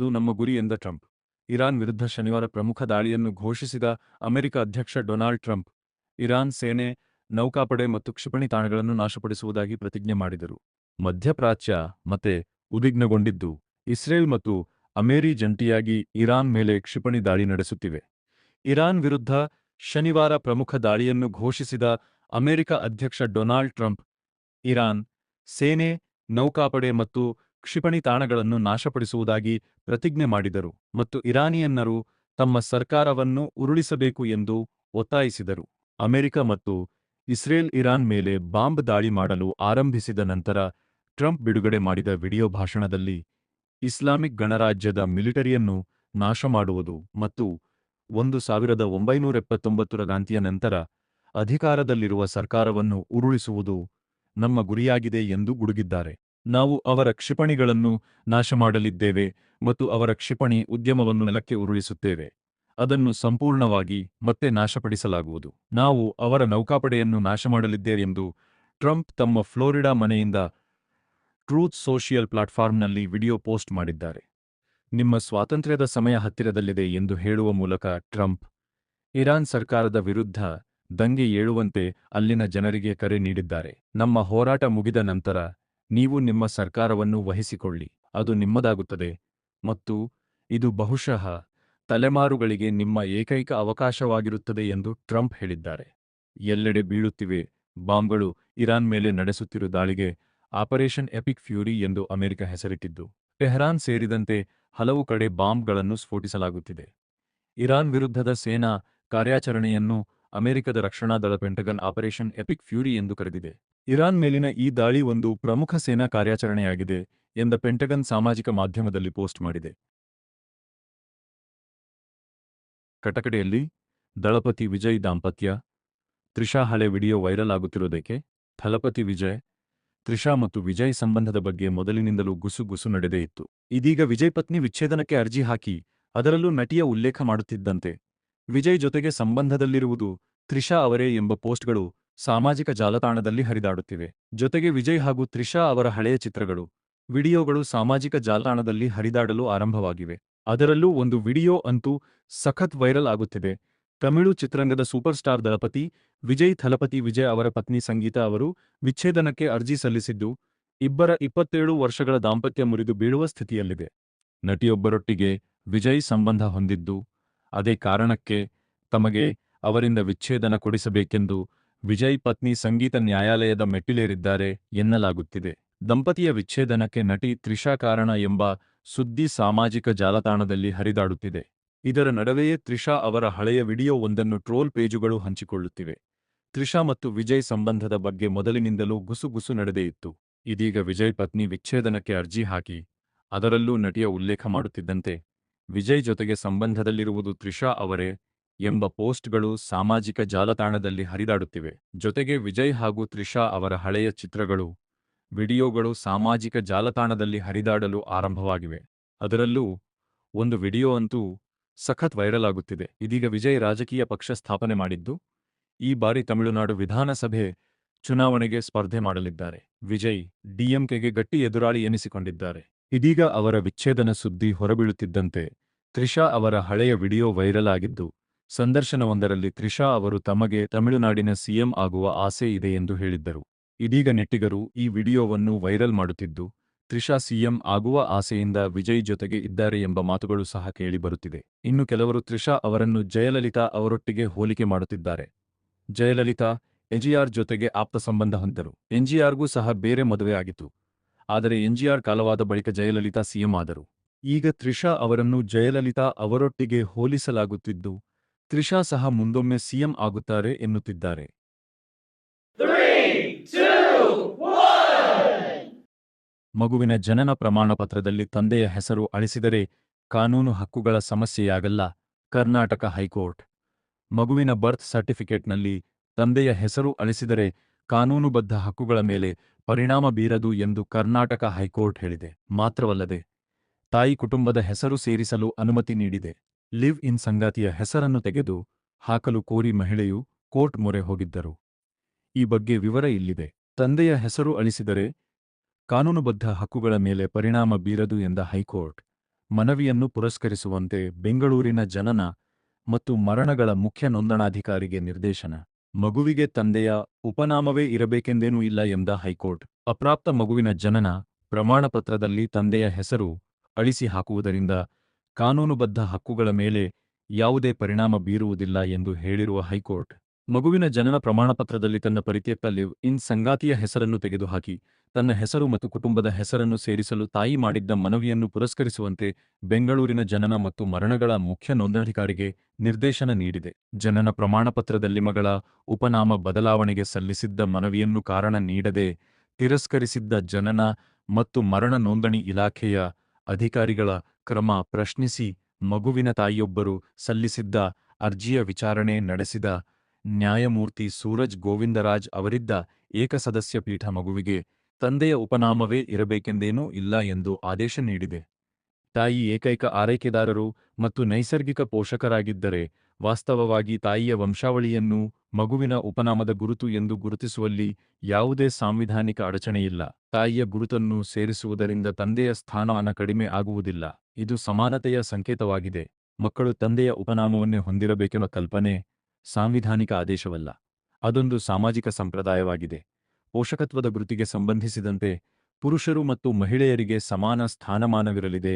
ಅದು ನಮ್ಮ ಗುರಿ ಎಂದ ಟ್ರಂಪ್. ಇರಾನ್ ವಿರುದ್ಧ ಶನಿವಾರ ಪ್ರಮುಖ ದಾಳಿಯನ್ನು ಘೋಷಿಸಿದ ಅಮೆರಿಕ ಅಧ್ಯಕ್ಷ ಡೊನಾಲ್ಡ್ ಟ್ರಂಪ್, ಇರಾನ್ ಸೇನೆ, ನೌಕಾಪಡೆ ಮತ್ತು ಕ್ಷಿಪಣಿ ತಾಣಗಳನ್ನು ನಾಶಪಡಿಸುವುದಾಗಿ ಪ್ರತಿಜ್ಞೆ ಮಾಡಿದರು. ಮಧ್ಯಪ್ರಾಚ್ಯ ಮತ್ತೆ ಉದ್ವಿಗ್ನಗೊಂಡಿದ್ದು, ಇಸ್ರೇಲ್ ಮತ್ತು ಅಮೆರಿ ಜಂಟಿಯಾಗಿ ಇರಾನ್ ಮೇಲೆ ಕ್ಷಿಪಣಿ ದಾಳಿ ನಡೆಸುತ್ತಿವೆ. ಇರಾನ್ ವಿರುದ್ಧ ಶನಿವಾರ ಪ್ರಮುಖ ದಾಳಿಯನ್ನು ಘೋಷಿಸಿದ ಅಮೆರಿಕ ಅಧ್ಯಕ್ಷ ಡೊನಾಲ್ಡ್ ಟ್ರಂಪ್, ಇರಾನ್ ಸೇನೆ, ನೌಕಾಪಡೆ ಮತ್ತು ಕ್ಷಿಪಣಿ ತಾಣಗಳನ್ನು ನಾಶಪಡಿಸುವುದಾಗಿ ಪ್ರತಿಜ್ಞೆ ಮಾಡಿದರು ಮತ್ತು ಇರಾನಿಯನ್ನರು ತಮ್ಮ ಸರ್ಕಾರವನ್ನು ಉರುಳಿಸಬೇಕು ಎಂದು ಒತ್ತಾಯಿಸಿದರು. ಅಮೆರಿಕ ಮತ್ತು ಇಸ್ರೇಲ್ ಇರಾನ್ ಮೇಲೆ ಬಾಂಬ್ ದಾಳಿ ಮಾಡಲು ಆರಂಭಿಸಿದ ನಂತರ ಟ್ರಂಪ್ ಬಿಡುಗಡೆ ಮಾಡಿದ ವಿಡಿಯೋ ಭಾಷಣದಲ್ಲಿ ಇಸ್ಲಾಮಿಕ್ ಗಣರಾಜ್ಯದ ಮಿಲಿಟರಿಯನ್ನು ನಾಶಮಾಡುವುದು ಮತ್ತು 1979ರ ಕ್ರಾಂತಿಯ ನಂತರ ಅಧಿಕಾರದಲ್ಲಿರುವ ಸರ್ಕಾರವನ್ನು ಉರುಳಿಸುವುದು ನಮ್ಮ ಗುರಿಯಾಗಿದೆ ಎಂದು ಗುಡುಗಿದ್ದಾರೆ. ನಾವು ಅವರ ಕ್ಷಿಪಣಿಗಳನ್ನು ನಾಶಮಾಡಲಿದ್ದೇವೆ ಮತ್ತು ಅವರ ಕ್ಷಿಪಣಿ ಉದ್ಯಮವನ್ನು ನೆಲಕ್ಕೆ ಉರುಳಿಸುತ್ತೇವೆ. ಅದನ್ನು ಸಂಪೂರ್ಣವಾಗಿ ಮತ್ತೆ ನಾಶಪಡಿಸಲಾಗುವುದು. ನಾವು ಅವರ ನೌಕಾಪಡೆಯನ್ನು ನಾಶಮಾಡಲಿದ್ದೇವೆ ಎಂದು ಟ್ರಂಪ್ ತಮ್ಮ ಫ್ಲೋರಿಡಾ ಮನೆಯಿಂದ ಟ್ರೂತ್ ಸೋಷಿಯಲ್ ಪ್ಲಾಟ್ಫಾರ್ಮ್ನಲ್ಲಿ ವಿಡಿಯೋ ಪೋಸ್ಟ್ ಮಾಡಿದ್ದಾರೆ. ನಿಮ್ಮ ಸ್ವಾತಂತ್ರ್ಯದ ಸಮಯ ಹತ್ತಿರದಲ್ಲಿದೆ ಎಂದು ಹೇಳುವ ಮೂಲಕ ಟ್ರಂಪ್, ಇರಾನ್ ಸರ್ಕಾರದ ವಿರುದ್ಧ ದಂಗೆ ಏಳುವಂತೆ ಅಲ್ಲಿನ ಜನರಿಗೆ ಕರೆ ನೀಡಿದ್ದಾರೆ. ನಮ್ಮ ಹೋರಾಟ ಮುಗಿದ ನಂತರ ನೀವು ನಿಮ್ಮ ಸರ್ಕಾರವನ್ನು ವಹಿಸಿಕೊಳ್ಳಿ, ಅದು ನಿಮ್ಮದಾಗುತ್ತದೆ ಮತ್ತು ಇದು ಬಹುಶಃ ತಲೆಮಾರುಗಳಿಗೆ ನಿಮ್ಮ ಏಕೈಕ ಅವಕಾಶವಾಗಿರುತ್ತದೆ ಎಂದು ಟ್ರಂಪ್ ಹೇಳಿದ್ದಾರೆ. ಎಲ್ಲೆಡೆ ಬೀಳುತ್ತಿವೆ ಬಾಂಬ್ಗಳು. ಇರಾನ್ ಮೇಲೆ ನಡೆಸುತ್ತಿರುವ ದಾಳಿಗೆ ಆಪರೇಷನ್ ಎಪಿಕ್ ಫ್ಯೂರಿ ಎಂದು ಅಮೆರಿಕ ಹೆಸರಿಟ್ಟಿದ್ದು, ಟೆಹರಾನ್ ಸೇರಿದಂತೆ ಹಲವು ಕಡೆ ಬಾಂಬ್ಗಳನ್ನು ಸ್ಫೋಟಿಸಲಾಗುತ್ತಿದೆ. ಇರಾನ್ ವಿರುದ್ಧದ ಸೇನಾ ಕಾರ್ಯಾಚರಣೆಯನ್ನು ಅಮೆರಿಕದ ರಕ್ಷಣಾ ದಳ ಪೆಂಟಗನ್ ಆಪರೇಷನ್ ಎಪಿಕ್ ಫ್ಯೂರಿ ಎಂದು ಕರೆದಿದೆ. ಇರಾನ್ ಮೇಲಿನ ಈ ದಾಳಿ ಒಂದು ಪ್ರಮುಖ ಸೇನಾ ಕಾರ್ಯಾಚರಣೆಯಾಗಿದೆ ಎಂದ ಪೆಂಟಗನ್ ಸಾಮಾಜಿಕ ಮಾಧ್ಯಮದಲ್ಲಿ ಪೋಸ್ಟ್ ಮಾಡಿದೆ. ಕಟಕಡೆಯಲ್ಲಿ ದಳಪತಿ ವಿಜಯ್ ದಾಂಪತ್ಯ, ತ್ರಿಷಾ ಹಳೆ ವಿಡಿಯೋ ವೈರಲ್ ಆಗುತ್ತಿರುವುದಕ್ಕೆ ದಳಪತಿ ವಿಜಯ್, ತ್ರಿಷಾ ಮತ್ತು ವಿಜಯ್ ಸಂಬಂಧದ ಬಗ್ಗೆ ಮೊದಲಿನಿಂದಲೂ ಗುಸುಗುಸು ನಡೆದೇ ಇತ್ತು. ಇದೀಗ ವಿಜಯ್ ಪತ್ನಿ ವಿಚ್ಛೇದನಕ್ಕೆ ಅರ್ಜಿ ಹಾಕಿ ಅದರಲ್ಲೂ ನಟಿಯ ಉಲ್ಲೇಖ ಮಾಡುತ್ತಿದ್ದಂತೆ ವಿಜಯ್ ಜೊತೆಗೆ ಸಂಬಂಧದಲ್ಲಿರುವುದು ತ್ರಿಷಾ ಅವರೇ ಎಂಬ ಪೋಸ್ಟ್ಗಳು ಸಾಮಾಜಿಕ ಜಾಲತಾಣದಲ್ಲಿ ಹರಿದಾಡುತ್ತಿವೆ. ಜೊತೆಗೆ ವಿಜಯ್ ಹಾಗೂ ತ್ರಿಷಾ ಅವರ ಹಳೆಯ ಚಿತ್ರಗಳು, ವಿಡಿಯೋಗಳು ಸಾಮಾಜಿಕ ಜಾಲತಾಣದಲ್ಲಿ ಹರಿದಾಡಲು ಆರಂಭವಾಗಿವೆ. ಅದರಲ್ಲೂ ಒಂದು ವಿಡಿಯೋ ಅಂತೂ ಸಖತ್ ವೈರಲ್ ಆಗುತ್ತಿದೆ. ತಮಿಳು ಚಿತ್ರರಂಗದ ಸೂಪರ್ ಸ್ಟಾರ್ ದಳಪತಿ ವಿಜಯ್ ಥಲಪತಿ ವಿಜಯ್ ಅವರ ಪತ್ನಿ ಸಂಗೀತಾ ಅವರು ವಿಚ್ಛೇದನಕ್ಕೆ ಅರ್ಜಿ ಸಲ್ಲಿಸಿದ್ದು, ಇಬ್ಬರ 27 ವರ್ಷಗಳ ದಾಂಪತ್ಯ ಮುರಿದು ಬೀಳುವ ಸ್ಥಿತಿಯಲ್ಲಿದೆ. ನಟಿಯೊಬ್ಬರೊಟ್ಟಿಗೆ ವಿಜಯ್ ಸಂಬಂಧ ಹೊಂದಿದ್ದು, ಅದೇ ಕಾರಣಕ್ಕೆ ತಮಗೆ ಅವರಿಂದ ವಿಚ್ಛೇದನ ಕೊಡಿಸಬೇಕೆಂದು ವಿಜಯ್ ಪತ್ನಿ ಸಂಗೀತ ನ್ಯಾಯಾಲಯದ ಮೆಟ್ಟಿಲೇರಿದ್ದಾರೆ ಎನ್ನಲಾಗುತ್ತಿದೆ. ದಂಪತಿಯ ವಿಚ್ಛೇದನಕ್ಕೆ ನಟಿ ತ್ರಿಷಾ ಕಾರಣ ಎಂಬ ಸುದ್ದಿ ಸಾಮಾಜಿಕ ಜಾಲತಾಣದಲ್ಲಿ ಹರಿದಾಡುತ್ತಿದೆ. ಇದರ ನಡುವೆಯೇ ತ್ರಿಷಾ ಅವರ ಹಳೆಯ ವಿಡಿಯೋ ಒಂದನ್ನು ಟ್ರೋಲ್ ಪೇಜುಗಳು ಹಂಚಿಕೊಳ್ಳುತ್ತಿವೆ. ತ್ರಿಷಾ ಮತ್ತು ವಿಜಯ್ ಸಂಬಂಧದ ಬಗ್ಗೆ ಮೊದಲಿನಿಂದಲೂ ಗುಸುಗುಸು ನಡೆದೇ ಇತ್ತು. ಇದೀಗ ವಿಜಯ್ ಪತ್ನಿ ವಿಚ್ಛೇದನಕ್ಕೆ ಅರ್ಜಿ ಹಾಕಿ ಅದರಲ್ಲೂ ನಟಿಯ ಉಲ್ಲೇಖ ಮಾಡುತ್ತಿದ್ದಂತೆ ವಿಜಯ್ ಜೊತೆಗೆ ಸಂಬಂಧದಲ್ಲಿರುವುದು ತ್ರಿಷಾ ಅವರೇ ಎಂಬ ಪೋಸ್ಟ್ಗಳು ಸಾಮಾಜಿಕ ಜಾಲತಾಣದಲ್ಲಿ ಹರಿದಾಡುತ್ತಿವೆ. ಜೊತೆಗೆ ವಿಜಯ್ ಹಾಗೂ ತ್ರಿಷಾ ಅವರ ಹಳೆಯ ಚಿತ್ರಗಳು, ವಿಡಿಯೋಗಳು ಸಾಮಾಜಿಕ ಜಾಲತಾಣದಲ್ಲಿ ಹರಿದಾಡಲು ಆರಂಭವಾಗಿವೆ. ಅದರಲ್ಲೂ ಒಂದು ವಿಡಿಯೋ ಅಂತೂ ಸಖತ್ ವೈರಲ್ ಆಗುತ್ತಿದೆ. ಇದೀಗ ವಿಜಯ್ ರಾಜಕೀಯ ಪಕ್ಷ ಸ್ಥಾಪನೆ ಮಾಡಿದ್ದು, ಈ ಬಾರಿ ತಮಿಳುನಾಡು ವಿಧಾನಸಭೆ ಚುನಾವಣೆಗೆ ಸ್ಪರ್ಧೆ ಮಾಡಲಿದ್ದಾರೆ. ವಿಜಯ್ ಡಿಎಂಕೆಗೆ ಗಟ್ಟಿ ಎದುರಾಳಿ ಎನಿಸಿಕೊಂಡಿದ್ದಾರೆ. ಇದೀಗ ಅವರ ವಿಚ್ಛೇದನ ಸುದ್ದಿ ಹೊರಬೀಳುತ್ತಿದ್ದಂತೆ ತ್ರಿಷಾ ಅವರ ಹಳೆಯ ವಿಡಿಯೋ ವೈರಲ್ ಆಗಿದ್ದು, ಸಂದರ್ಶನವೊಂದರಲ್ಲಿ ತ್ರಿಷಾ ಅವರು ತಮಗೆ ತಮಿಳುನಾಡಿನ ಸಿಎಂ ಆಗುವ ಆಸೆ ಇದೆ ಎಂದು ಹೇಳಿದ್ದರು. ಇದೀಗ ನೆಟ್ಟಿಗರು ಈ ವಿಡಿಯೋವನ್ನು ವೈರಲ್ ಮಾಡುತ್ತಿದ್ದು, ತ್ರಿಷಾ ಸಿಎಂ ಆಗುವ ಆಸೆಯಿಂದ ವಿಜಯ್ ಜೊತೆಗೆ ಇದ್ದಾರೆ ಎಂಬ ಮಾತುಗಳು ಸಹ ಕೇಳಿಬರುತ್ತಿದೆ. ಇನ್ನು ಕೆಲವರು ತ್ರಿಷಾ ಅವರನ್ನು ಜಯಲಲಿತಾ ಅವರೊಟ್ಟಿಗೆ ಹೋಲಿಕೆ ಮಾಡುತ್ತಿದ್ದಾರೆ. ಜಯಲಲಿತಾ ಎನ್ಜಿಆರ್ ಜೊತೆಗೆ ಆಪ್ತ ಸಂಬಂಧ ಹೊಂದಿದ್ದರು. ಎನ್ಜಿಆರ್ಗೂ ಸಹ ಬೇರೆ ಮದುವೆ ಆಗಿತ್ತು. ಆದರೆ ಎನ್ಜಿಆರ್ ಕಾಲವಾದ ಬಳಿಕ ಜಯಲಲಿತಾ ಸಿಎಂ ಆದರು. ಈಗ ತ್ರಿಷಾ ಅವರನ್ನು ಜಯಲಲಿತಾ ಅವರೊಟ್ಟಿಗೆ ಹೋಲಿಸಲಾಗುತ್ತಿದ್ದು, ತ್ರಿಷಾ ಸಹ ಮುಂದೊಮ್ಮೆ ಸಿಎಂ ಆಗುತ್ತಾರೆ ಎನ್ನುತ್ತಿದ್ದಾರೆ. 3, 2, 1. ಮಗುವಿನ ಜನನ ಪ್ರಮಾಣ ಪತ್ರದಲ್ಲಿ ತಂದೆಯ ಹೆಸರು ಅಳಿಸಿದರೆ ಕಾನೂನು ಹಕ್ಕುಗಳ ಸಮಸ್ಯೆಯಾಗಲ್ಲ. ಕರ್ನಾಟಕ ಹೈಕೋರ್ಟ್. ಮಗುವಿನ ಬರ್ತ್ ಸರ್ಟಿಫಿಕೇಟ್ನಲ್ಲಿ ತಂದೆಯ ಹೆಸರು ಅಳಿಸಿದರೆ ಕಾನೂನುಬದ್ಧ ಹಕ್ಕುಗಳ ಮೇಲೆ ಪರಿಣಾಮ ಬೀರದು ಎಂದು ಕರ್ನಾಟಕ ಹೈಕೋರ್ಟ್ ಹೇಳಿದೆ. ಮಾತ್ರವಲ್ಲದೆ ತಾಯಿ ಕುಟುಂಬದ ಹೆಸರು ಸೇರಿಸಲು ಅನುಮತಿ ನೀಡಿದೆ. ಲಿವ್ ಇನ್ ಸಂಗಾತಿಯ ಹೆಸರನ್ನು ತೆಗೆದು ಹಾಕಲು ಕೋರಿ ಮಹಿಳೆಯು ಕೋರ್ಟ್ ಮೊರೆ ಹೋಗಿದ್ದರು. ಈ ಬಗ್ಗೆ ವಿವರ ಇಲ್ಲಿದೆ. ತಂದೆಯ ಹೆಸರು ಅಳಿಸಿದರೆ ಕಾನೂನುಬದ್ಧ ಹಕ್ಕುಗಳ ಮೇಲೆ ಪರಿಣಾಮ ಬೀರದು ಎಂದ ಹೈಕೋರ್ಟ್, ಮನವಿಯನ್ನು ಪುರಸ್ಕರಿಸುವಂತೆ ಬೆಂಗಳೂರಿನ ಜನನ ಮತ್ತು ಮರಣಗಳ ಮುಖ್ಯ ನೋಂದಣಾಧಿಕಾರಿಗೆ ನಿರ್ದೇಶನ. ಮಗುವಿಗೆ ತಂದೆಯ ಉಪನಾಮವೇ ಇರಬೇಕೆಂದೇನೂ ಇಲ್ಲ ಎಂದ ಹೈಕೋರ್ಟ್. ಅಪ್ರಾಪ್ತ ಮಗುವಿನ ಜನನ ಪ್ರಮಾಣಪತ್ರದಲ್ಲಿ ತಂದೆಯ ಹೆಸರು ಅಳಿಸಿ ಹಾಕುವುದರಿಂದ ಕಾನೂನುಬದ್ಧ ಹಕ್ಕುಗಳ ಮೇಲೆ ಯಾವುದೇ ಪರಿಣಾಮ ಬೀರುವುದಿಲ್ಲ ಎಂದು ಹೇಳಿರುವ ಹೈಕೋರ್ಟ್, ಮಗುವಿನ ಜನನ ಪ್ರಮಾಣಪತ್ರದಲ್ಲಿ ತನ್ನ ಪರಿತ್ಯಕ್ತ ಲಿವ್ ಇನ್ ಸಂಗಾತಿಯ ಹೆಸರನ್ನು ತೆಗೆದುಹಾಕಿ ತನ್ನ ಹೆಸರು ಮತ್ತು ಕುಟುಂಬದ ಹೆಸರನ್ನು ಸೇರಿಸಲು ತಾಯಿ ಮಾಡಿದ್ದ ಮನವಿಯನ್ನು ಪುರಸ್ಕರಿಸುವಂತೆ ಬೆಂಗಳೂರಿನ ಜನನ ಮತ್ತು ಮರಣಗಳ ಮುಖ್ಯ ನೋಂದಣಾಧಿಕಾರಿಗೆ ನಿರ್ದೇಶನ ನೀಡಿದೆ. ಜನನ ಪ್ರಮಾಣಪತ್ರದಲ್ಲಿ ಮಗಳ ಉಪನಾಮ ಬದಲಾವಣೆಗೆ ಸಲ್ಲಿಸಿದ್ದ ಮನವಿಯನ್ನು ಕಾರಣ ನೀಡದೆ ತಿರಸ್ಕರಿಸಿದ್ದ ಜನನ ಮತ್ತು ಮರಣ ನೋಂದಣಿ ಇಲಾಖೆಯ ಅಧಿಕಾರಿಗಳ ಕ್ರಮ ಪ್ರಶ್ನಿಸಿ ಮಗುವಿನ ತಾಯಿಯೊಬ್ಬರು ಸಲ್ಲಿಸಿದ್ದ ಅರ್ಜಿಯ ವಿಚಾರಣೆ ನಡೆಸಿದ ನ್ಯಾಯಮೂರ್ತಿ ಸೂರಜ್ ಗೋವಿಂದರಾಜ್ ಅವರಿದ್ದ ಏಕಸದಸ್ಯ ಪೀಠ ಮಗುವಿಗೆ ತಂದೆಯ ಉಪನಾಮವೇ ಇರಬೇಕೆಂದೇನೂ ಇಲ್ಲ ಎಂದು ಆದೇಶ ನೀಡಿದೆ. ತಾಯಿ ಏಕೈಕ ಆರೈಕೆದಾರರು ಮತ್ತು ನೈಸರ್ಗಿಕ ಪೋಷಕರಾಗಿದ್ದರೆ ವಾಸ್ತವವಾಗಿ ತಾಯಿಯ ವಂಶಾವಳಿಯನ್ನು ಮಗುವಿನ ಉಪನಾಮದ ಗುರುತು ಎಂದು ಗುರುತಿಸುವಲ್ಲಿ ಯಾವುದೇ ಸಾಂವಿಧಾನಿಕ ಅಡಚಣೆಯಿಲ್ಲ. ತಾಯಿಯ ಗುರುತನ್ನು ಸೇರಿಸುವುದರಿಂದ ತಂದೆಯ ಸ್ಥಾನಮಾನ ಕಡಿಮೆ ಆಗುವುದಿಲ್ಲ. ಇದು ಸಮಾನತೆಯ ಸಂಕೇತವಾಗಿದೆ. ಮಕ್ಕಳು ತಂದೆಯ ಉಪನಾಮವನ್ನೇ ಹೊಂದಿರಬೇಕೆಂಬ ಕಲ್ಪನೆ ಸಾಂವಿಧಾನಿಕ ಆದೇಶವಲ್ಲ, ಅದೊಂದು ಸಾಮಾಜಿಕ ಸಂಪ್ರದಾಯವಾಗಿದೆ. ಪೋಷಕತ್ವದ ಗುರುತಿಗೆ ಸಂಬಂಧಿಸಿದಂತೆ ಪುರುಷರು ಮತ್ತು ಮಹಿಳೆಯರಿಗೆ ಸಮಾನ ಸ್ಥಾನಮಾನವಿರಲಿದೆ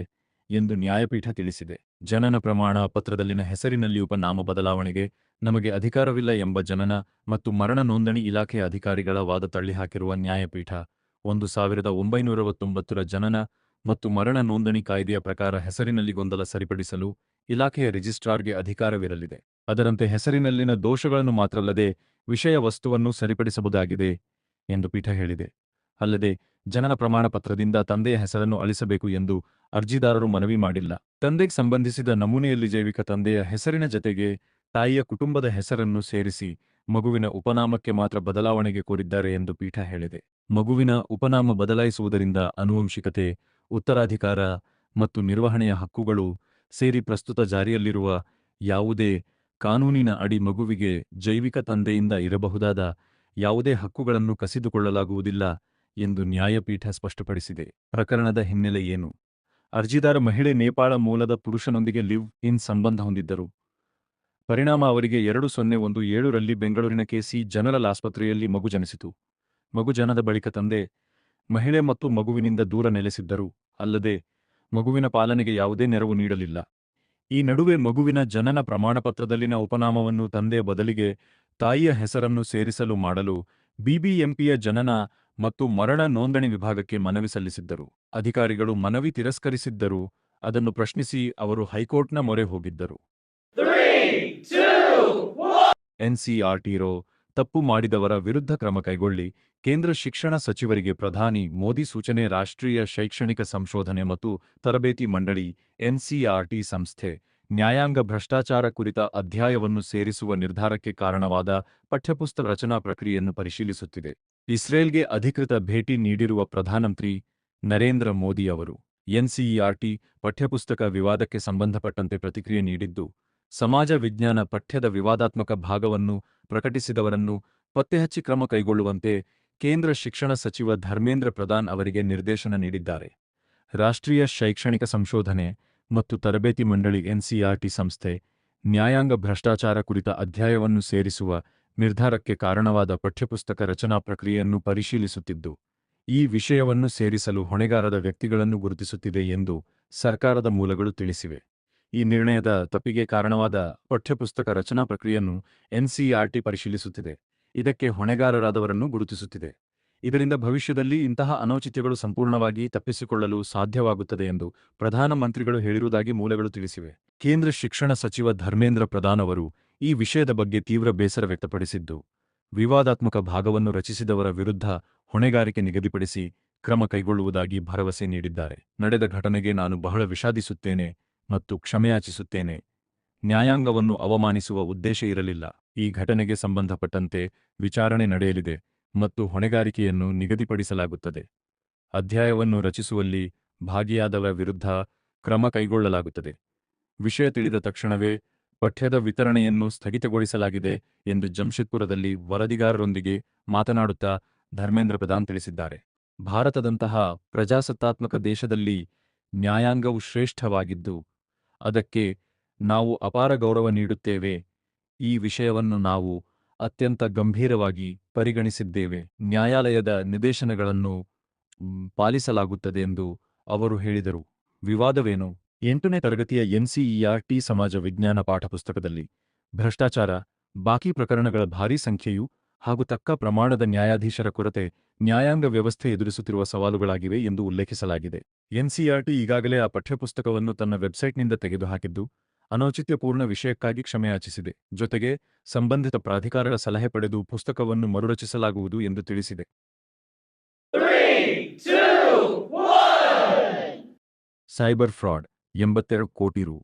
ಎಂದು ನ್ಯಾಯಪೀಠ ತಿಳಿಸಿದೆ. ಜನನ ಪ್ರಮಾಣ ಪತ್ರದಲ್ಲಿನ ಹೆಸರಿನಲ್ಲಿ ಉಪನಾಮ ಬದಲಾವಣೆಗೆ ನಮಗೆ ಅಧಿಕಾರವಿಲ್ಲ ಎಂಬ ಜನನ ಮತ್ತು ಮರಣ ನೋಂದಣಿ ಇಲಾಖೆಯ ಅಧಿಕಾರಿಗಳ ವಾದ ತಳ್ಳಿಹಾಕಿರುವ ನ್ಯಾಯಪೀಠ 1969ರ ಜನನ ಮತ್ತು ಮರಣ ನೋಂದಣಿ ಕಾಯ್ದೆಯ ಪ್ರಕಾರ ಹೆಸರಿನಲ್ಲಿ ಗೊಂದಲ ಸರಿಪಡಿಸಲು ಇಲಾಖೆಯ ರಿಜಿಸ್ಟ್ರಾರ್ಗೆ ಅಧಿಕಾರವಿರಲಿದೆ. ಅದರಂತೆ ಹೆಸರಿನಲ್ಲಿನ ದೋಷಗಳನ್ನು ಮಾತ್ರವಲ್ಲದೆ ವಿಷಯ ವಸ್ತುವನ್ನು ಸರಿಪಡಿಸಬಹುದಾಗಿದೆ ಎಂದು ಪೀಠ ಹೇಳಿದೆ. ಅಲ್ಲದೆ ಜನನ ಪ್ರಮಾಣ ಪತ್ರದಿಂದ ತಂದೆಯ ಹೆಸರನ್ನು ಅಳಿಸಬೇಕು ಎಂದು ಅರ್ಜಿದಾರರು ಮನವಿ ಮಾಡಿಲ್ಲ. ತಂದೆಗೆ ಸಂಬಂಧಿಸಿದ ನಮೂನೆಯಲ್ಲಿ ಜೈವಿಕ ತಂದೆಯ ಹೆಸರಿನ ಜತೆಗೆ ತಾಯಿಯ ಕುಟುಂಬದ ಹೆಸರನ್ನು ಸೇರಿಸಿ ಮಗುವಿನ ಉಪನಾಮಕ್ಕೆ ಮಾತ್ರ ಬದಲಾವಣೆಗೆ ಕೋರಿದ್ದಾರೆ ಎಂದು ಪೀಠ ಹೇಳಿದೆ. ಮಗುವಿನ ಉಪನಾಮ ಬದಲಾಯಿಸುವುದರಿಂದ ಆನುವಂಶಿಕತೆ, ಉತ್ತರಾಧಿಕಾರ ಮತ್ತು ನಿರ್ವಹಣೆಯ ಹಕ್ಕುಗಳು ಸೇರಿ ಪ್ರಸ್ತುತ ಜಾರಿಯಲ್ಲಿರುವ ಯಾವುದೇ ಕಾನೂನಿನ ಅಡಿ ಮಗುವಿಗೆ ಜೈವಿಕ ತಂದೆಯಿಂದ ಇರಬಹುದಾದ ಯಾವುದೇ ಹಕ್ಕುಗಳನ್ನು ಕಸಿದುಕೊಳ್ಳಲಾಗುವುದಿಲ್ಲ ಎಂದು ನ್ಯಾಯಪೀಠ ಸ್ಪಷ್ಟಪಡಿಸಿದೆ. ಪ್ರಕರಣದ ಹಿನ್ನೆಲೆ ಏನು? ಅರ್ಜಿದಾರ ಮಹಿಳೆ ನೇಪಾಳ ಮೂಲದ ಪುರುಷನೊಂದಿಗೆ ಲಿವ್ ಇನ್ ಸಂಬಂಧ ಹೊಂದಿದ್ದರು. ಪರಿಣಾಮ ಅವರಿಗೆ 2017ರಲ್ಲಿ ಬೆಂಗಳೂರಿನ ಕೆಸಿ ಜನರಲ್ ಆಸ್ಪತ್ರೆಯಲ್ಲಿ ಮಗು ಜನಿಸಿತು. ಮಗು ಜನನದ ಬಳಿಕ ತಂದೆ ಮಹಿಳೆ ಮತ್ತು ಮಗುವಿನಿಂದ ದೂರ ನೆಲೆಸಿದ್ದರು. ಅಲ್ಲದೆ ಮಗುವಿನ ಪಾಲನೆಗೆ ಯಾವುದೇ ನೆರವು ನೀಡಲಿಲ್ಲ. ಈ ನಡುವೆ ಮಗುವಿನ ಜನನ ಪ್ರಮಾಣಪತ್ರದಲ್ಲಿನ ಉಪನಾಮವನ್ನು ತಂದೆಯ ಬದಲಿಗೆ ತಾಯಿಯ ಹೆಸರನ್ನು ಸೇರಿಸಲು ಮಾಡಲು ಬಿಬಿಎಂಪಿಯ ಜನನ ಮತ್ತು ಮರಣ ನೋಂದಣಿ ವಿಭಾಗಕ್ಕೆ ಮನವಿ ಸಲ್ಲಿಸಿದ್ದರು. ಅಧಿಕಾರಿಗಳು ಮನವಿ ತಿರಸ್ಕರಿಸಿದ್ದರು. ಅದನ್ನು ಪ್ರಶ್ನಿಸಿ ಅವರು ಹೈಕೋರ್ಟ್ನ ಮೊರೆ ಹೋಗಿದ್ದರು. 3, 2, 1. ಎನ್ಸಿಆರ್ಟಿರೋ ತಪ್ಪು ಮಾಡಿದವರ ವಿರುದ್ಧ ಕ್ರಮ ಕೈಗೊಳ್ಳಿ ಕೇಂದ್ರ ಶಿಕ್ಷಣ ಸಚಿವರಿಗೆ ಪ್ರಧಾನಿ ಮೋದಿ ಸೂಚನೆ. ರಾಷ್ಟ್ರೀಯ ಶೈಕ್ಷಣಿಕ ಸಂಶೋಧನೆ ಮತ್ತು ತರಬೇತಿ ಮಂಡಳಿ ಎನ್ಸಿಆರ್ಟಿ ಸಂಸ್ಥೆ ನ್ಯಾಯಾಂಗ ಭ್ರಷ್ಟಾಚಾರ ಕುರಿತ ಅಧ್ಯಾಯವನ್ನು ಸೇರಿಸುವ ನಿರ್ಧಾರಕ್ಕೆ ಕಾರಣವಾದ ಪಠ್ಯಪುಸ್ತಕ ರಚನಾ ಪ್ರಕ್ರಿಯೆಯನ್ನು ಪರಿಶೀಲಿಸುತ್ತಿದೆ. ಇಸ್ರೇಲ್ಗೆ ಅಧಿಕೃತ ಭೇಟಿ ನೀಡಿರುವ ಪ್ರಧಾನಮಂತ್ರಿ ನರೇಂದ್ರ ಮೋದಿ ಅವರು ಎನ್ಸಿಇಆರ್ಟಿ ಪಠ್ಯಪುಸ್ತಕ ವಿವಾದಕ್ಕೆ ಸಂಬಂಧಪಟ್ಟಂತೆ ಪ್ರತಿಕ್ರಿಯೆ ನೀಡಿದ್ದು, ಸಮಾಜ ವಿಜ್ಞಾನ ಪಠ್ಯದ ವಿವಾದಾತ್ಮಕ ಭಾಗವನ್ನು ಪ್ರಕಟಿಸಿದವರನ್ನು ಪತ್ತೆಹಚ್ಚಿ ಕ್ರಮ ಕೈಗೊಳ್ಳುವಂತೆ ಕೇಂದ್ರ ಶಿಕ್ಷಣ ಸಚಿವ ಧರ್ಮೇಂದ್ರ ಪ್ರಧಾನ್ ಅವರಿಗೆ ನಿರ್ದೇಶನ ನೀಡಿದ್ದಾರೆ. ರಾಷ್ಟ್ರೀಯ ಶೈಕ್ಷಣಿಕ ಸಂಶೋಧನೆ ಮತ್ತು ತರಬೇತಿ ಮಂಡಳಿ ಎನ್ಸಿಇಆರ್ಟಿ ಸಂಸ್ಥೆ ನ್ಯಾಯಾಂಗ ಭ್ರಷ್ಟಾಚಾರ ಕುರಿತ ಅಧ್ಯಾಯವನ್ನು ಸೇರಿಸುವ ನಿರ್ಧಾರಕ್ಕೆ ಕಾರಣವಾದ ಪಠ್ಯಪುಸ್ತಕ ರಚನಾ ಪ್ರಕ್ರಿಯೆಯನ್ನು ಪರಿಶೀಲಿಸುತ್ತಿದ್ದು, ಈ ವಿಷಯವನ್ನು ಸೇರಿಸಲು ಹೊಣೆಗಾರದ ವ್ಯಕ್ತಿಗಳನ್ನು ಗುರುತಿಸುತ್ತಿದೆ ಎಂದು ಸರ್ಕಾರದ ಮೂಲಗಳು ತಿಳಿಸಿವೆ. ಈ ನಿರ್ಣಯದ ತಪ್ಪಿಗೆ ಕಾರಣವಾದ ಪಠ್ಯಪುಸ್ತಕ ರಚನಾ ಪ್ರಕ್ರಿಯೆಯನ್ನು ಎನ್ಸಿಇಆರ್ಟಿ ಪರಿಶೀಲಿಸುತ್ತಿದೆ. ಇದಕ್ಕೆ ಹೊಣೆಗಾರರಾದವರನ್ನು ಗುರುತಿಸುತ್ತಿದೆ. ಇದರಿಂದ ಭವಿಷ್ಯದಲ್ಲಿ ಇಂತಹ ಅನೌಚಿತ್ಯಗಳು ಸಂಪೂರ್ಣವಾಗಿ ತಪ್ಪಿಸಿಕೊಳ್ಳಲು ಸಾಧ್ಯವಾಗುತ್ತದೆ ಎಂದು ಪ್ರಧಾನಮಂತ್ರಿಗಳು ಹೇಳಿರುವುದಾಗಿ ಮೂಲಗಳು ತಿಳಿಸಿವೆ. ಕೇಂದ್ರ ಶಿಕ್ಷಣ ಸಚಿವ ಧರ್ಮೇಂದ್ರ ಪ್ರಧಾನ್ ಅವರು ಈ ವಿಷಯದ ಬಗ್ಗೆ ತೀವ್ರ ಬೇಸರ ವ್ಯಕ್ತಪಡಿಸಿದ್ದು, ವಿವಾದಾತ್ಮಕ ಭಾಗವನ್ನು ರಚಿಸಿದವರ ವಿರುದ್ಧ ಹೊಣೆಗಾರಿಕೆ ನಿಗದಿಪಡಿಸಿ ಕ್ರಮ ಕೈಗೊಳ್ಳುವುದಾಗಿ ಭರವಸೆ ನೀಡಿದ್ದಾರೆ. ನಡೆದ ಘಟನೆಗೆ ನಾನು ಬಹಳ ವಿಷಾದಿಸುತ್ತೇನೆ ಮತ್ತು ಕ್ಷಮೆಯಾಚಿಸುತ್ತೇನೆ. ನ್ಯಾಯಾಂಗವನ್ನು ಅವಮಾನಿಸುವ ಉದ್ದೇಶ ಇರಲಿಲ್ಲ. ಈ ಘಟನೆಗೆ ಸಂಬಂಧಪಟ್ಟಂತೆ ವಿಚಾರಣೆ ನಡೆಯಲಿದೆ ಮತ್ತು ಹೊಣೆಗಾರಿಕೆಯನ್ನು ನಿಗದಿಪಡಿಸಲಾಗುತ್ತದೆ. ಅಧ್ಯಾಯವನ್ನು ರಚಿಸುವಲ್ಲಿ ಭಾಗಿಯಾದವರ ವಿರುದ್ಧ ಕ್ರಮ ಕೈಗೊಳ್ಳಲಾಗುತ್ತದೆ. ವಿಷಯ ತಿಳಿದ ತಕ್ಷಣವೇ ಪಠ್ಯದ ವಿತರಣೆಯನ್ನು ಸ್ಥಗಿತಗೊಳಿಸಲಾಗಿದೆ ಎಂದು ಜಮ್ಶೆಡ್ಪುರದಲ್ಲಿ ವರದಿಗಾರರೊಂದಿಗೆ ಮಾತನಾಡುತ್ತಾ ಧರ್ಮೇಂದ್ರ ಪ್ರಧಾನ್ ತಿಳಿಸಿದ್ದಾರೆ. ಭಾರತದಂತಹ ಪ್ರಜಾಸತ್ತಾತ್ಮಕ ದೇಶದಲ್ಲಿ ನ್ಯಾಯಾಂಗವು ಶ್ರೇಷ್ಠವಾಗಿದ್ದು ಅದಕ್ಕೆ ನಾವು ಅಪಾರ ಗೌರವ ನೀಡುತ್ತೇವೆ. ಈ ವಿಷಯವನ್ನು ನಾವು ಅತ್ಯಂತ ಗಂಭೀರವಾಗಿ ಪರಿಗಣಿಸಿದ್ದೇವೆ. ನ್ಯಾಯಾಲಯದ ನಿರ್ದೇಶನಗಳನ್ನು ಪಾಲಿಸಲಾಗುತ್ತದೆ ಎಂದು ಅವರು ಹೇಳಿದರು. ವಿವಾದವೇನು? 8ನೇ ತರಗತಿಯ ಎನ್ಸಿಇಆರ್ಟಿ ಸಮಾಜ ವಿಜ್ಞಾನ ಪಾಠಪುಸ್ತಕದಲ್ಲಿ ಭ್ರಷ್ಟಾಚಾರ, ಬಾಕಿ ಪ್ರಕರಣಗಳ ಭಾರೀ ಸಂಖ್ಯೆಯು ಹಾಗೂ ತಕ್ಕ ಪ್ರಮಾಣದ ನ್ಯಾಯಾಧೀಶರ ಕೊರತೆ ನ್ಯಾಯಾಂಗ ವ್ಯವಸ್ಥೆ ಎದುರಿಸುತ್ತಿರುವ ಸವಾಲುಗಳಾಗಿವೆ ಎಂದು ಉಲ್ಲೇಖಿಸಲಾಗಿದೆ. ಎನ್ಸಿಇಆರ್ಟಿ ಈಗಾಗಲೇ ಆ ಪಠ್ಯಪುಸ್ತಕವನ್ನು ತನ್ನ ವೆಬ್ಸೈಟ್ನಿಂದ ತೆಗೆದುಹಾಕಿದ್ದು, ಅನೌಚಿತ್ಯಪೂರ್ಣ ವಿಷಯಕ್ಕಾಗಿ ಕ್ಷಮೆಯಾಚಿಸಿದೆ. ಜೊತೆಗೆ ಸಂಬಂಧಿತ ಪ್ರಾಧಿಕಾರಗಳ ಸಲಹೆ ಪಡೆದು ಪುಸ್ತಕವನ್ನು ಮರುರಚಿಸಲಾಗುವುದು ಎಂದು ತಿಳಿಸಿದೆ. 3, 2, 1. ಸೈಬರ್ ಫ್ರಾಡ್ 82 ಕೋಟಿ ರು.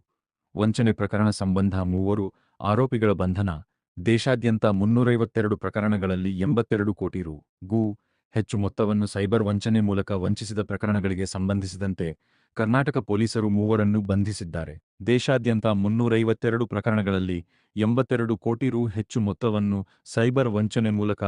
ವಂಚನೆ ಪ್ರಕರಣ ಸಂಬಂಧ 3 ಆರೋಪಿಗಳ ಬಂಧನ. ದೇಶಾದ್ಯಂತ 352 ಪ್ರಕರಣಗಳಲ್ಲಿ 82 ಕೋಟಿ ರು.ಗೂ ಹೆಚ್ಚು ಮೊತ್ತವನ್ನು ಸೈಬರ್ ವಂಚನೆ ಮೂಲಕ ವಂಚಿಸಿದ ಪ್ರಕರಣಗಳಿಗೆ ಸಂಬಂಧಿಸಿದಂತೆ ಕರ್ನಾಟಕ ಪೊಲೀಸರು 3 ಬಂಧಿಸಿದ್ದಾರೆ. ದೇಶಾದ್ಯಂತ 352 ಪ್ರಕರಣಗಳಲ್ಲಿ 82 ಕೋಟಿ ರು ಹೆಚ್ಚು ಮೊತ್ತವನ್ನು ಸೈಬರ್ ವಂಚನೆ ಮೂಲಕ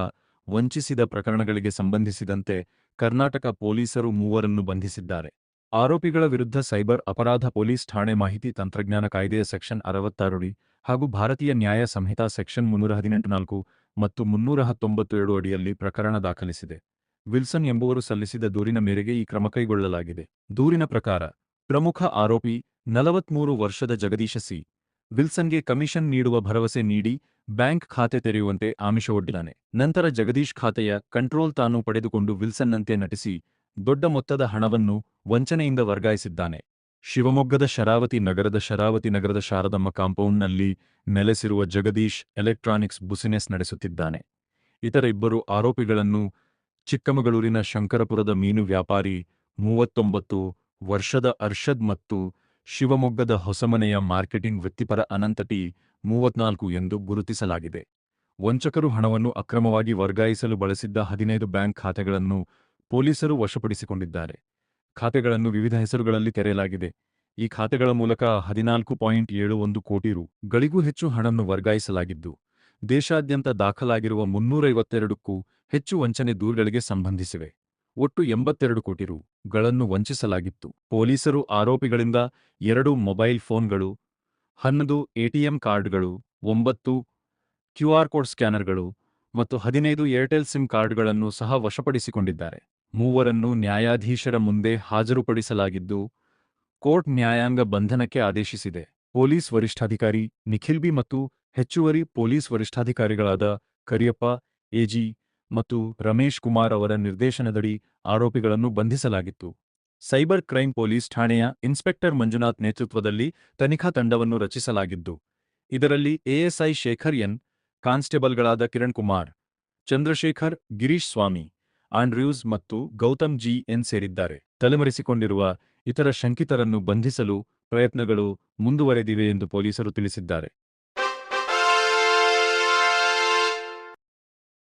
ವಂಚಿಸಿದ ಪ್ರಕರಣಗಳಿಗೆ ಸಂಬಂಧಿಸಿದಂತೆ ಕರ್ನಾಟಕ ಪೊಲೀಸರು 3 ಬಂಧಿಸಿದ್ದಾರೆ. ಆರೋಪಿಗಳ ವಿರುದ್ಧ ಸೈಬರ್ ಅಪರಾಧ ಪೊಲೀಸ್ ಠಾಣೆ ಮಾಹಿತಿ ತಂತ್ರಜ್ಞಾನ ಕಾಯ್ದೆಯ ಸೆಕ್ಷನ್ 66 ಅಡಿ ಹಾಗೂ ಭಾರತೀಯ ನ್ಯಾಯ ಸಂಹಿತಾ ಸೆಕ್ಷನ್ 318(4) ಮತ್ತು 319(7) ಅಡಿಯಲ್ಲಿ ಪ್ರಕರಣ ದಾಖಲಿಸಿದೆ. ವಿಲ್ಸನ್ ಎಂಬುವರು ಸಲ್ಲಿಸಿದ ದೂರಿನ ಮೇರೆಗೆ ಈ ಕ್ರಮ ಕೈಗೊಳ್ಳಲಾಗಿದೆ. ದೂರಿನ ಪ್ರಕಾರ ಪ್ರಮುಖ ಆರೋಪಿ 43 ವರ್ಷದ ಜಗದೀಶ ಸಿ. ವಿಲ್ಸನ್ಗೆ ಕಮಿಷನ್ ನೀಡುವ ಭರವಸೆ ನೀಡಿ ಬ್ಯಾಂಕ್ ಖಾತೆ ತೆರೆಯುವಂತೆ ಆಮಿಷವೊಡ್ಡಿದ್ದಾನೆ. ನಂತರ ಜಗದೀಶ್ ಖಾತೆಯ ಕಂಟ್ರೋಲ್ ತಾನು ಪಡೆದುಕೊಂಡು ವಿಲ್ಸನ್ನಂತೆ ನಟಿಸಿ ದೊಡ್ಡ ಮೊತ್ತದ ಹಣವನ್ನು ವಂಚನೆಯಿಂದ ವರ್ಗಾಯಿಸಿದ್ದಾನೆ. ಶಿವಮೊಗ್ಗದ ಶರಾವತಿ ನಗರದ ಶಾರದಮ್ಮ ಕಾಂಪೌಂಡ್ನಲ್ಲಿ ನೆಲೆಸಿರುವ ಜಗದೀಶ್ ಎಲೆಕ್ಟ್ರಾನಿಕ್ಸ್ ಬುಸಿನೆಸ್ ನಡೆಸುತ್ತಿದ್ದಾನೆ. ಇತರ 2 ಆರೋಪಿಗಳನ್ನು ಚಿಕ್ಕಮಗಳೂರಿನ ಶಂಕರಪುರದ ಮೀನು ವ್ಯಾಪಾರಿ 39 ವರ್ಷದ ಅರ್ಷದ್ ಮತ್ತು ಶಿವಮೊಗ್ಗದ ಹೊಸಮನೆಯ ಮಾರ್ಕೆಟಿಂಗ್ ವೃತ್ತಿಪರ ಅನಂತ ಟಿ 34 ಎಂದು ಗುರುತಿಸಲಾಗಿದೆ. ವಂಚಕರು ಹಣವನ್ನು ಅಕ್ರಮವಾಗಿ ವರ್ಗಾಯಿಸಲು ಬಳಸಿದ್ದ 15 ಬ್ಯಾಂಕ್ ಖಾತೆಗಳನ್ನು ಪೊಲೀಸರು ವಶಪಡಿಸಿಕೊಂಡಿದ್ದಾರೆ. ಖಾತೆಗಳನ್ನು ವಿವಿಧ ಹೆಸರುಗಳಲ್ಲಿ ತೆರೆಯಲಾಗಿದೆ. ಈ ಖಾತೆಗಳ ಮೂಲಕ 14.71 ಕೋಟಿ ರು.ಗಳಿಗೂ ಹೆಚ್ಚು ಹಣವನ್ನು ವರ್ಗಾಯಿಸಲಾಗಿದ್ದು, ದೇಶಾದ್ಯಂತ ದಾಖಲಾಗಿರುವ 352ಕ್ಕೂ ಹೆಚ್ಚು ವಂಚನೆ ದೂರುಗಳಿಗೆ ಸಂಬಂಧಿಸಿವೆ. ಒಟ್ಟು 82 ಕೋಟಿ ರು.ಗಳನ್ನು ವಂಚಿಸಲಾಗಿತ್ತು. ಪೊಲೀಸರು ಆರೋಪಿಗಳಿಂದ 2 ಮೊಬೈಲ್ ಫೋನ್ಗಳು, 11 ಎಟಿಎಂ ಕಾರ್ಡ್ಗಳು, 9 ಕ್ಯೂಆರ್ ಕೋಡ್ ಸ್ಕ್ಯಾನರ್ಗಳು ಮತ್ತು 15 ಏರ್ಟೆಲ್ ಸಿಮ್ ಕಾರ್ಡ್ಗಳನ್ನು ಸಹ ವಶಪಡಿಸಿಕೊಂಡಿದ್ದಾರೆ. 3 ನ್ಯಾಯಾಧೀಶರ ಮುಂದೆ ಹಾಜರುಪಡಿಸಲಾಗಿದ್ದು, ಕೋರ್ಟ್ ನ್ಯಾಯಾಂಗ ಬಂಧನಕ್ಕೆ ಆದೇಶಿಸಿದೆ. ಪೊಲೀಸ್ ವರಿಷ್ಠಾಧಿಕಾರಿ ನಿಖಿಲ್ ಬಿ ಮತ್ತು ಹೆಚ್ಚುವರಿ ಪೊಲೀಸ್ ವರಿಷ್ಠಾಧಿಕಾರಿಗಳಾದ ಕರಿಯಪ್ಪ ಎಜಿ ಮತ್ತು ರಮೇಶ್ ಕುಮಾರ್ ಅವರ ನಿರ್ದೇಶನದಡಿ ಆರೋಪಿಗಳನ್ನು ಬಂಧಿಸಲಾಗಿತ್ತು. ಸೈಬರ್ ಕ್ರೈಂ ಪೊಲೀಸ್ ಠಾಣೆಯ ಇನ್ಸ್ಪೆಕ್ಟರ್ ಮಂಜುನಾಥ್ ನೇತೃತ್ವದಲ್ಲಿ ತನಿಖಾ ತಂಡವನ್ನು ರಚಿಸಲಾಗಿದ್ದು, ಇದರಲ್ಲಿ ಎಎಸ್ಐ ಶೇಖರ್ ಎನ್, ಕಾನ್ಸ್ಟೇಬಲ್ಗಳಾದ ಕಿರಣ್ ಕುಮಾರ್, ಚಂದ್ರಶೇಖರ್, ಗಿರೀಶ್ ಸ್ವಾಮಿ, ಆಂಡ್ರ್ಯೂಸ್ ಮತ್ತು ಗೌತಮ್ ಜಿ ಎನ್ ಸೇರಿದ್ದಾರೆ. ತಲೆಮರೆಸಿಕೊಂಡಿರುವ ಇತರ ಶಂಕಿತರನ್ನು ಬಂಧಿಸಲು ಪ್ರಯತ್ನಗಳು ಮುಂದುವರೆದಿವೆ ಎಂದು ಪೊಲೀಸರು ತಿಳಿಸಿದ್ದಾರೆ.